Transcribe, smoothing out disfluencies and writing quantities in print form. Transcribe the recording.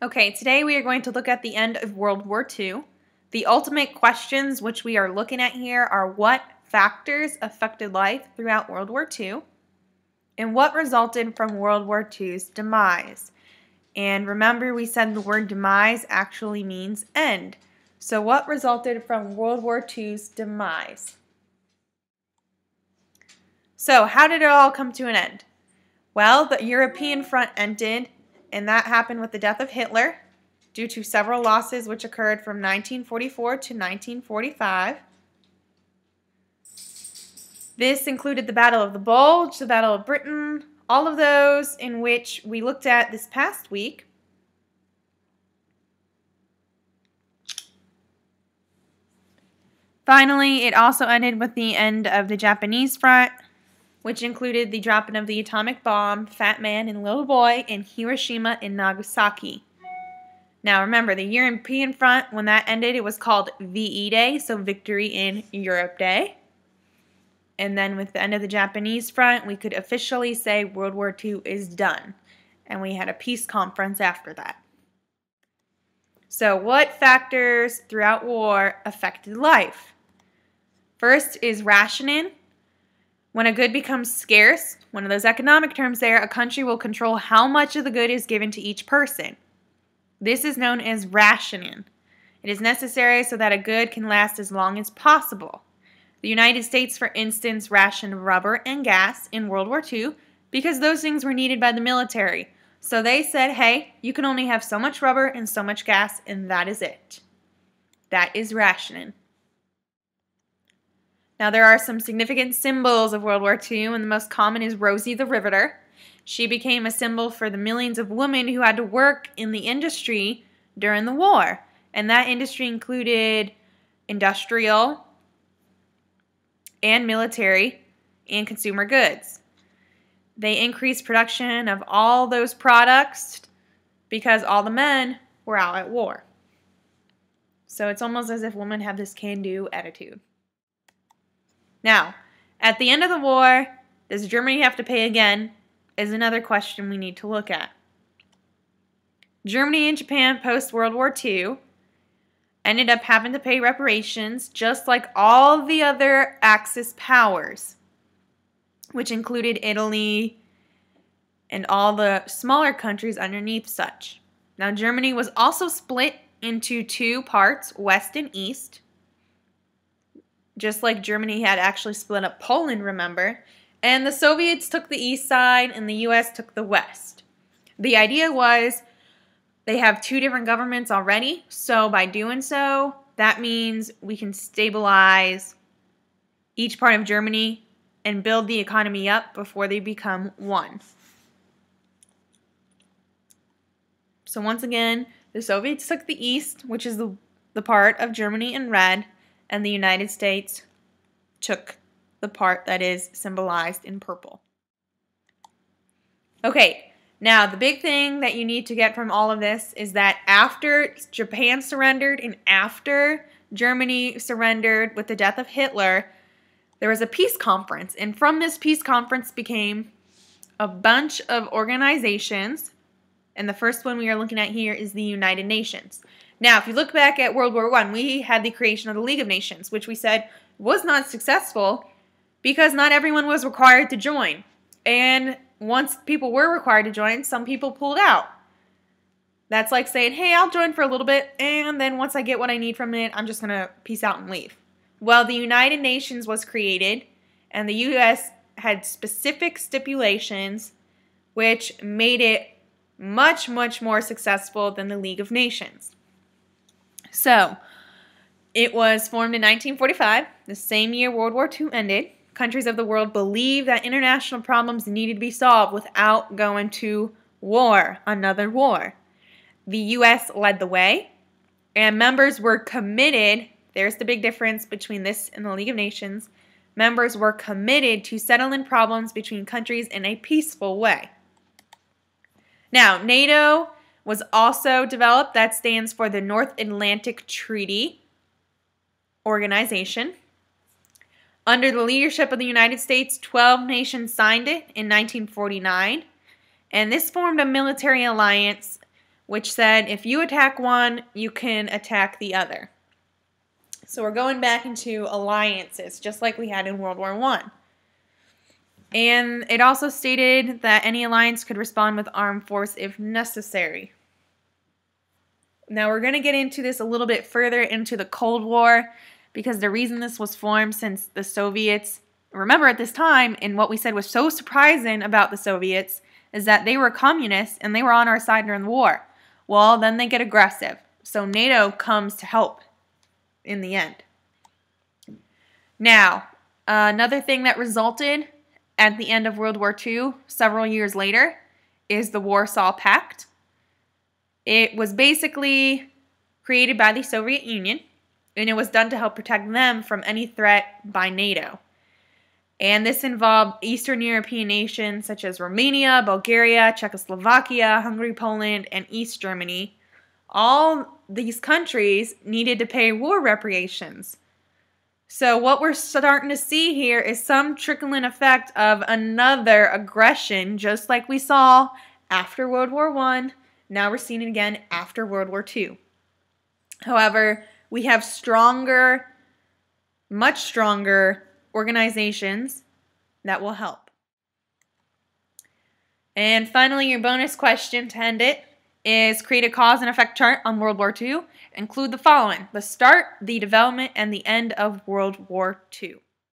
Okay, today we are going to look at the end of World War II. The ultimate questions which we are looking at here are what factors affected life throughout World War II and what resulted from World War II's demise. And remember, we said the word demise actually means end. So what resulted from World War II's demise? So how did it all come to an end? Well, the European front ended, and that happened with the death of Hitler due to several losses which occurred from 1944 to 1945. This included the Battle of the Bulge, the Battle of Britain, all of those in which we looked at this past week. Finally, it also ended with the end of the Japanese front, which included the dropping of the atomic bomb, Fat Man and Little Boy, in Hiroshima and Nagasaki. Now remember, the European front, when that ended, it was called VE Day, so Victory in Europe Day. And then with the end of the Japanese front, we could officially say World War II is done. And we had a peace conference after that. So what factors throughout war affected life? First is rationing. When a good becomes scarce, one of those economic terms there, a country will control how much of the good is given to each person. This is known as rationing. It is necessary so that a good can last as long as possible. The United States, for instance, rationed rubber and gas in World War II because those things were needed by the military. So they said, hey, you can only have so much rubber and so much gas, and that is it. That is rationing. Now, there are some significant symbols of World War II, and the most common is Rosie the Riveter. She became a symbol for the millions of women who had to work in the industry during the war. And that industry included industrial and military and consumer goods. They increased production of all those products because all the men were out at war. So it's almost as if women have this can-do attitude. Now, at the end of the war, does Germany have to pay again? Is another question we need to look at. Germany and Japan post-World War II ended up having to pay reparations just like all the other Axis powers, which included Italy and all the smaller countries underneath such. Now, Germany was also split into two parts, West and East. Just like Germany had actually split up Poland, remember? And the Soviets took the east side and the US took the west. The idea was they have two different governments already, so by doing so, that means we can stabilize each part of Germany and build the economy up before they become one. So once again, the Soviets took the east, which is the part of Germany in red, and the United States took the part that is symbolized in purple. Okay, now the big thing that you need to get from all of this is that after Japan surrendered and after Germany surrendered with the death of Hitler, there was a peace conference. And from this peace conference became a bunch of organizations. And the first one we are looking at here is the United Nations. Now, if you look back at World War I, we had the creation of the League of Nations, which we said was not successful because not everyone was required to join. And once people were required to join, some people pulled out. That's like saying, hey, I'll join for a little bit, and then once I get what I need from it, I'm just going to peace out and leave. Well, the United Nations was created, and the U.S. had specific stipulations which made it much, much more successful than the League of Nations. So, it was formed in 1945, the same year World War II ended. Countries of the world believed that international problems needed to be solved without going to war, another war. The U.S. led the way, and members were committed. There's the big difference between this and the League of Nations. Members were committed to settling problems between countries in a peaceful way. Now, NATO was also developed. That stands for the North Atlantic Treaty Organization. Under the leadership of the United States, 12 nations signed it in 1949. And this formed a military alliance which said if you attack one, you can attack the other. So we're going back into alliances, just like we had in World War I. And it also stated that any alliance could respond with armed force if necessary. Now we're going to get into this a little bit further into the Cold War, because the reason this was formed, since the Soviets, remember at this time, and what we said was so surprising about the Soviets, is that they were communists and they were on our side during the war. Well, then they get aggressive. So NATO comes to help in the end. Now, another thing that resulted at the end of World War II, several years later, is the Warsaw Pact. It was basically created by the Soviet Union, and it was done to help protect them from any threat by NATO. And this involved Eastern European nations such as Romania, Bulgaria, Czechoslovakia, Hungary, Poland, and East Germany. All these countries needed to pay war reparations. So what we're starting to see here is some trickling effect of another aggression, just like we saw after World War I. Now we're seeing it again after World War II. However, we have stronger, much stronger organizations that will help. And finally, your bonus question to end it is create a cause and effect chart on World War II. Include the following: the start, the development, and the end of World War II.